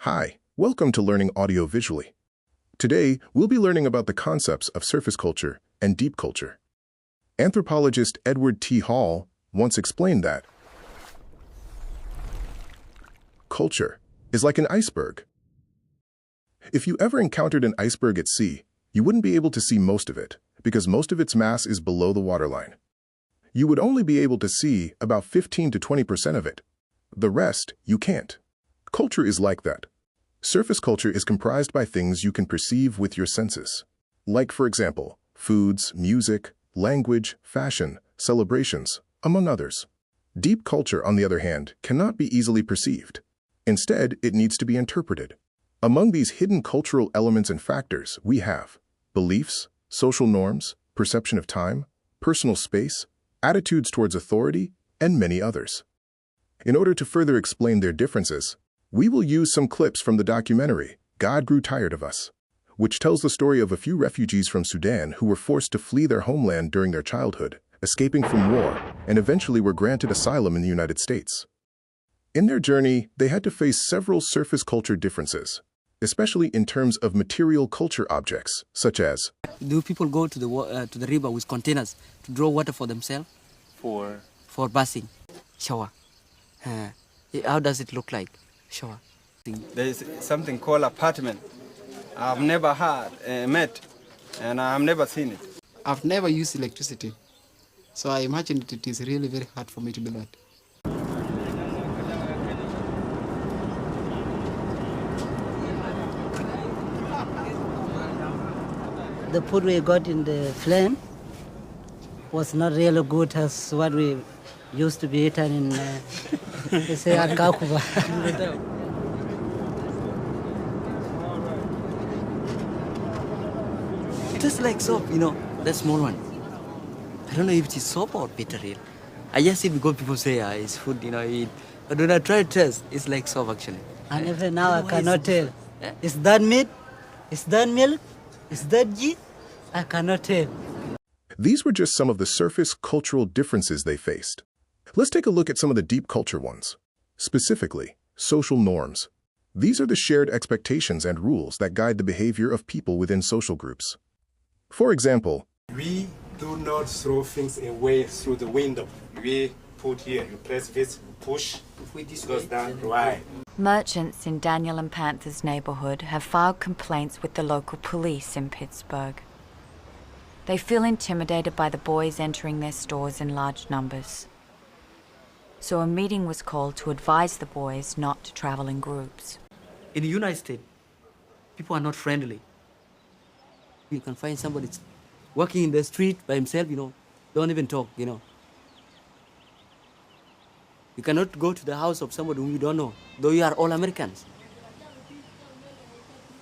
Hi, welcome to Learning Audio Visually. Today, we'll be learning about the concepts of surface culture and deep culture. Anthropologist Edward T. Hall once explained that culture is like an iceberg. If you ever encountered an iceberg at sea, you wouldn't be able to see most of it because most of its mass is below the waterline. You would only be able to see about 15 to 20% of it. The rest, you can't. Culture is like that. Surface culture is comprised by things you can perceive with your senses. Like, for example, foods, music, language, fashion, celebrations, among others. Deep culture, on the other hand, cannot be easily perceived. Instead, it needs to be interpreted. Among these hidden cultural elements and factors, we have beliefs, social norms, perception of time, personal space, attitudes towards authority, and many others. In order to further explain their differences, we will use some clips from the documentary, God Grew Tired of Us, which tells the story of a few refugees from Sudan who were forced to flee their homeland during their childhood, escaping from war, and eventually were granted asylum in the United States. In their journey, they had to face several surface culture differences, especially in terms of material culture objects, such as: do people go to the river with containers to draw water for themselves? For bathing, shower. How does it look like? Shower. There is something called apartment. I've never met, and I've never seen it. I've never used electricity, so I imagine it is really very hard for me to do that. The food we got in the flame was not really good as what we used to be eaten in, let's say, Kakuba. It tastes like soap, that small one. I don't know if it is soap or bitter real. I just eat because people say it's food, eat. But when I try to taste, it's like soap actually. And even now I cannot tell. Is that meat? Is that milk? Is that ghee? I cannot tell. These were just some of the surface cultural differences they faced. Let's take a look at some of the deep culture ones. Specifically, social norms. These are the shared expectations and rules that guide the behavior of people within social groups. For example, we do not throw things away through the window. We put here, you press this, push, it goes down, right. Merchants in Daniel and Panther's neighborhood have filed complaints with the local police in Pittsburgh. They feel intimidated by the boys entering their stores in large numbers. So a meeting was called to advise the boys not to travel in groups. In the United States, people are not friendly. You can find somebody walking in the street by himself, don't even talk, You cannot go to the house of somebody whom you don't know, though you are all Americans.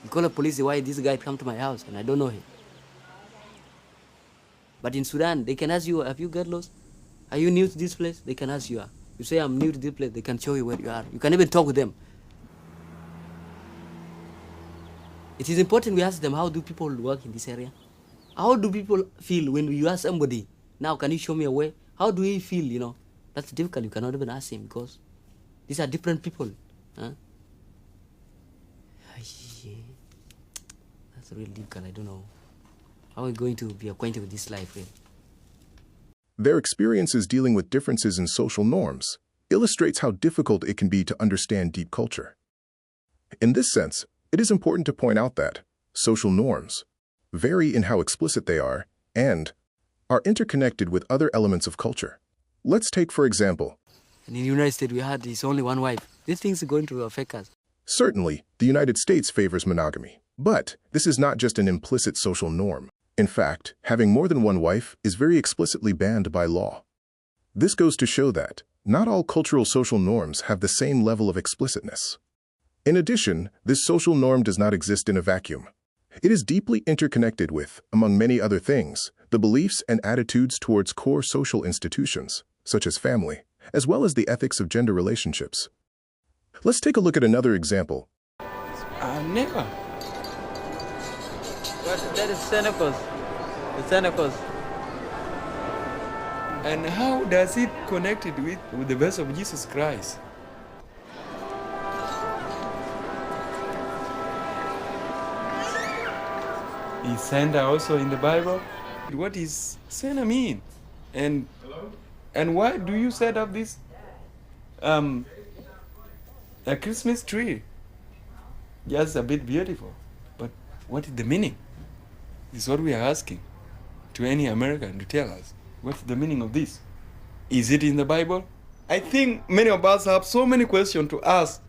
You call the police, why this guy come to my house and I don't know him. But in Sudan, they can ask you, have you got lost? Are you new to this place? They can ask you. You say, I'm new to this place, they can show you where you are. You can even talk with them. It is important we ask them, how do people work in this area? How do people feel when you ask somebody, now can you show me a way? How do he feel, That's difficult, you cannot even ask him because these are different people. Huh? That's really difficult, I don't know. How are we going to be acquainted with this life, really? their experiences dealing with differences in social norms illustrates how difficult it can be to understand deep culture. In this sense, it is important to point out that social norms vary in how explicit they are and are interconnected with other elements of culture. Let's take, for example, in the United States, we had this only one wife. These things are going to affect us. Certainly, the United States favors monogamy, but this is not just an implicit social norm. In fact, having more than one wife is very explicitly banned by law. This goes to show that not all cultural social norms have the same level of explicitness. In addition, this social norm does not exist in a vacuum. It is deeply interconnected with, among many other things, the beliefs and attitudes towards core social institutions, such as family, as well as the ethics of gender relationships. Let's take a look at another example. Never. But that is Senecos. The Senecos. And how does it connect it with the birth of Jesus Christ? Is Santa also in the Bible? What is Santa mean? And why do you set up this a Christmas tree? Just a bit beautiful, but what is the meaning? This is what we are asking to any American to tell us. What's the meaning of this? Is it in the Bible? I think many of us have so many questions to ask,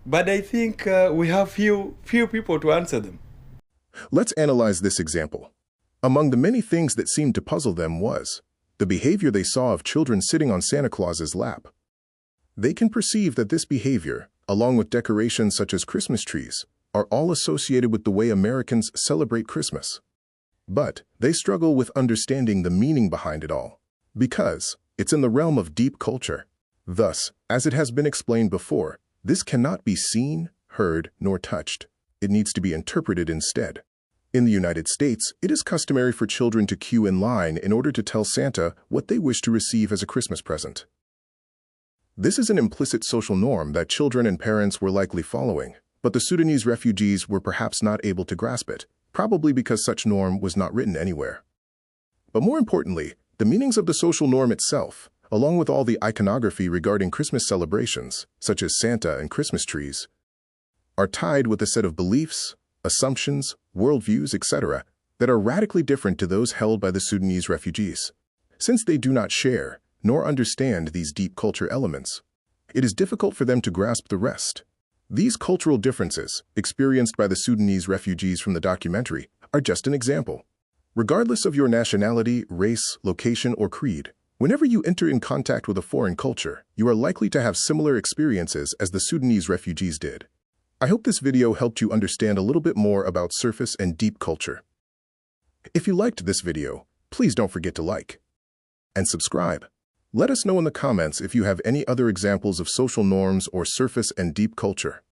but I think we have few people to answer them. Let's analyze this example. Among the many things that seemed to puzzle them was the behavior they saw of children sitting on Santa Claus's lap. They can perceive that this behavior, along with decorations such as Christmas trees, are all associated with the way Americans celebrate Christmas. But they struggle with understanding the meaning behind it all, because it's in the realm of deep culture. Thus, as it has been explained before, this cannot be seen, heard, nor touched. It needs to be interpreted instead. In the United States, it is customary for children to queue in line in order to tell Santa what they wish to receive as a Christmas present. This is an implicit social norm that children and parents were likely following, but the Sudanese refugees were perhaps not able to grasp it, probably because such norm was not written anywhere. But more importantly, the meanings of the social norm itself, along with all the iconography regarding Christmas celebrations, such as Santa and Christmas trees, are tied with a set of beliefs, assumptions, worldviews, etc., that are radically different to those held by the Sudanese refugees. Since they do not share nor understand these deep culture elements, it is difficult for them to grasp the rest. These cultural differences, experienced by the Sudanese refugees from the documentary, are just an example. Regardless of your nationality, race, location, or creed, whenever you enter in contact with a foreign culture, you are likely to have similar experiences as the Sudanese refugees did. I hope this video helped you understand a little bit more about surface and deep culture. If you liked this video, please don't forget to like and subscribe. Let us know in the comments if you have any other examples of social norms or surface and deep culture.